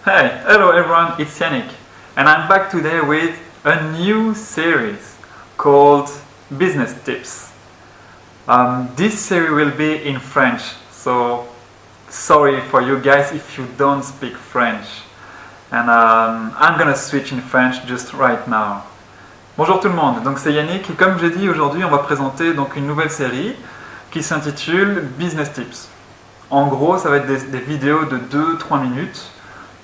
Hey, hello everyone, it's Yannick, and I'm back today with a new series called Business Tips. This series will be in French, so sorry for you guys if you don't speak French. And I'm gonna switch in French just right now. Bonjour tout le monde, donc c'est Yannick, et comme j'ai dit, aujourd'hui on va présenter donc une nouvelle série qui s'intitule Business Tips. En gros, ça va être des vidéos de 2-3 minutes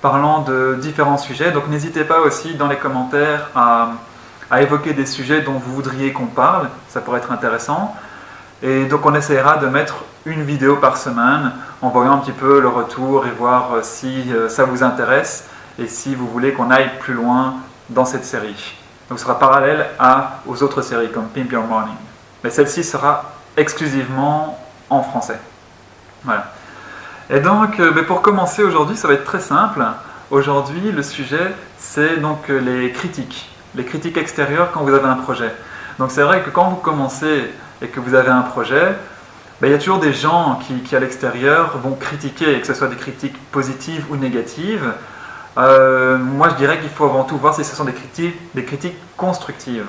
parlant de différents sujets. Donc n'hésitez pas aussi dans les commentaires à évoquer des sujets dont vous voudriez qu'on parle, ça pourrait être intéressant. Et donc on essaiera de mettre une vidéo par semaine en voyant un petit peu le retour et voir si ça vous intéresse et si vous voulez qu'on aille plus loin dans cette série. Donc ce sera parallèle aux autres séries comme Pimp Your Morning. Mais celle-ci sera exclusivement en français. Voilà. Et donc, pour commencer aujourd'hui, ça va être très simple. Aujourd'hui, le sujet, c'est donc les critiques extérieures quand vous avez un projet. Donc c'est vrai que quand vous commencez et que vous avez un projet, il y a toujours des gens qui à l'extérieur vont critiquer, que ce soit des critiques positives ou négatives. Moi, je dirais qu'il faut avant tout voir si ce sont des critiques constructives.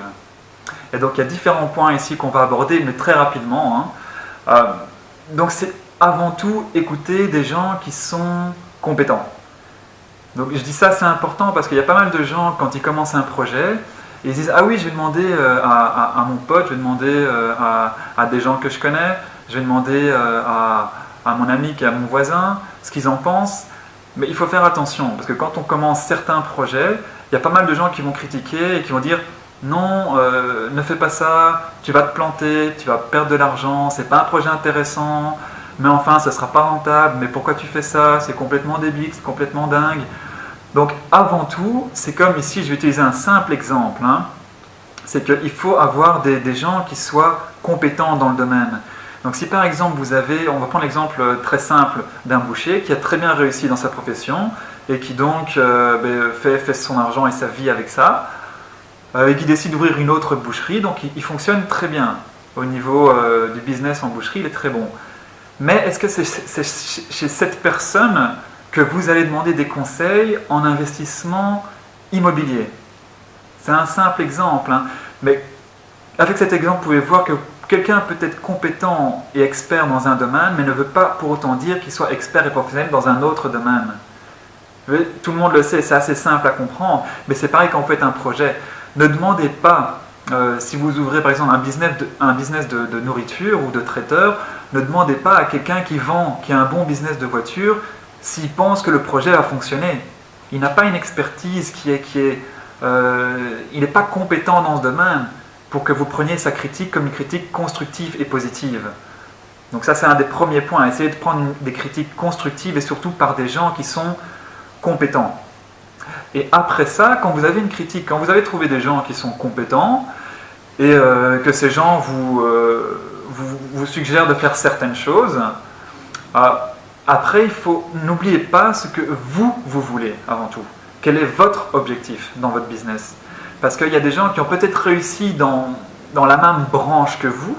Et donc, il y a différents points ici qu'on va aborder, mais très rapidement. Donc, c'est avant tout écouter des gens qui sont compétents. Donc je dis ça, c'est important parce qu'il y a pas mal de gens quand ils commencent un projet, ils disent ah oui, je vais demander à mon pote, je vais demander à des gens que je connais, je vais demander à mon ami qui est à mon voisin ce qu'ils en pensent. Mais il faut faire attention parce que quand on commence certains projets, il y a pas mal de gens qui vont critiquer et qui vont dire non, ne fais pas ça, tu vas te planter, tu vas perdre de l'argent, c'est pas un projet intéressant. Mais enfin, ça ne sera pas rentable, mais pourquoi tu fais ça? C'est complètement débile, c'est complètement dingue. Donc, avant tout, c'est comme ici, je vais utiliser un simple exemple, c'est qu'il faut avoir des gens qui soient compétents dans le domaine. Donc, si par exemple, on va prendre l'exemple très simple d'un boucher qui a très bien réussi dans sa profession et qui donc fait son argent et sa vie avec ça, et qui décide d'ouvrir une autre boucherie, donc il fonctionne très bien. Au niveau du business en boucherie, il est très bon. Mais est-ce que c'est chez cette personne que vous allez demander des conseils en investissement immobilier? C'est un simple exemple, mais avec cet exemple, vous pouvez voir que quelqu'un peut être compétent et expert dans un domaine, mais ne veut pas pour autant dire qu'il soit expert et professionnel dans un autre domaine. Tout le monde le sait, c'est assez simple à comprendre, mais c'est pareil quand vous faites un projet. Ne demandez pas, si vous ouvrez par exemple un business de nourriture ou de traiteur, ne demandez pas à quelqu'un qui a un bon business de voiture, s'il pense que le projet va fonctionner. Il n'a pas une expertise il n'est pas compétent dans ce domaine pour que vous preniez sa critique comme une critique constructive et positive. Donc ça, c'est un des premiers points. Essayez de prendre des critiques constructives et surtout par des gens qui sont compétents. Et après ça, quand vous avez une critique, quand vous avez trouvé des gens qui sont compétents et que ces gens vous suggèrent de faire certaines choses, après, n'oubliez pas ce que vous voulez avant tout. Quel est votre objectif dans votre business? Parce qu'il y a des gens qui ont peut-être réussi dans la même branche que vous,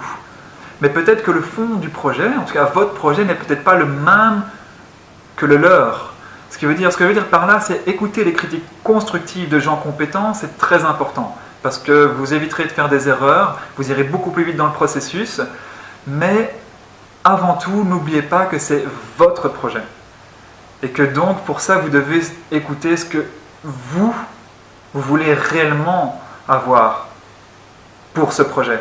mais peut-être que le fond du projet, en tout cas votre projet, n'est peut-être pas le même que le leur. Ce que je veux dire par là, c'est écouter les critiques constructives de gens compétents, c'est très important. Parce que vous éviterez de faire des erreurs, vous irez beaucoup plus vite dans le processus, mais avant tout, n'oubliez pas que c'est votre projet. Et que donc, pour ça, vous devez écouter ce que vous voulez réellement avoir pour ce projet.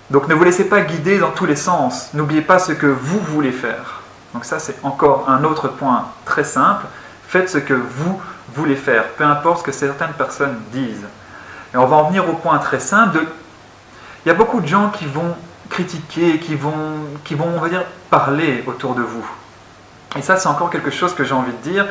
Donc ne vous laissez pas guider dans tous les sens, n'oubliez pas ce que vous voulez faire. Donc ça, c'est encore un autre point très simple. Faites ce que vous voulez faire, peu importe ce que certaines personnes disent. Et on va en venir au point très simple. Il y a beaucoup de gens qui vont critiquer, qui vont, on va dire, parler autour de vous. Et ça, c'est encore quelque chose que j'ai envie de dire.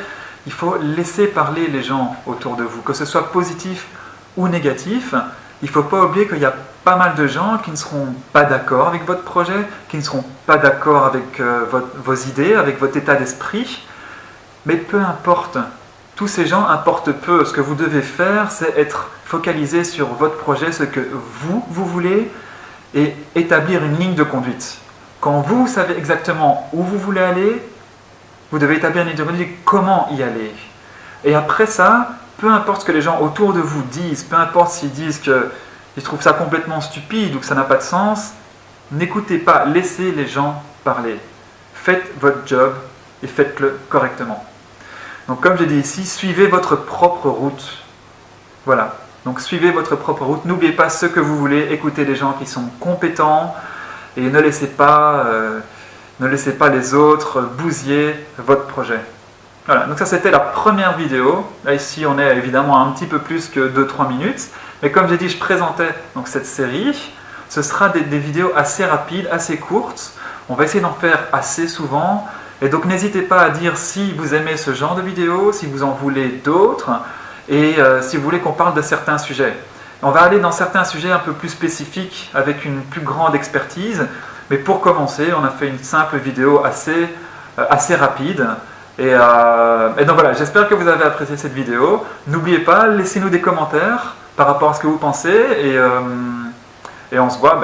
Il faut laisser parler les gens autour de vous, que ce soit positif ou négatif. Il ne faut pas oublier qu'il y a pas mal de gens qui ne seront pas d'accord avec votre projet, qui ne seront pas d'accord avec vos idées, avec votre état d'esprit. Mais peu importe, tous ces gens importent peu. Ce que vous devez faire, c'est être focalisé sur votre projet, ce que vous voulez, et établir une ligne de conduite. Quand vous savez exactement où vous voulez aller, vous devez établir une ligne de conduite, comment y aller. Et après ça, peu importe ce que les gens autour de vous disent, peu importe s'ils disent qu'ils trouvent ça complètement stupide ou que ça n'a pas de sens, n'écoutez pas, laissez les gens parler. Faites votre job et faites-le correctement. Donc comme j'ai dit ici, suivez votre propre route. Voilà, donc suivez votre propre route. N'oubliez pas ce que vous voulez, écoutez des gens qui sont compétents et ne laissez pas les autres bousiller votre projet. Voilà, donc ça c'était la première vidéo. Là ici on est évidemment un petit peu plus que 2-3 minutes. Mais comme j'ai dit, je présentais donc cette série. Ce sera des vidéos assez rapides, assez courtes. On va essayer d'en faire assez souvent. Et donc n'hésitez pas à dire si vous aimez ce genre de vidéos, si vous en voulez d'autres, et si vous voulez qu'on parle de certains sujets. On va aller dans certains sujets un peu plus spécifiques, avec une plus grande expertise. Mais pour commencer, on a fait une simple vidéo assez rapide. Et donc voilà, j'espère que vous avez apprécié cette vidéo. N'oubliez pas, laissez-nous des commentaires par rapport à ce que vous pensez. Et on se voit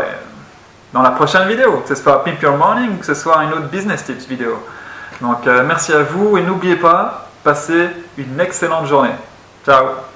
dans la prochaine vidéo, que ce soit Pimp Your Morning ou que ce soit une autre Business Tips vidéo. Donc merci à vous et n'oubliez pas, passez une excellente journée. Ciao!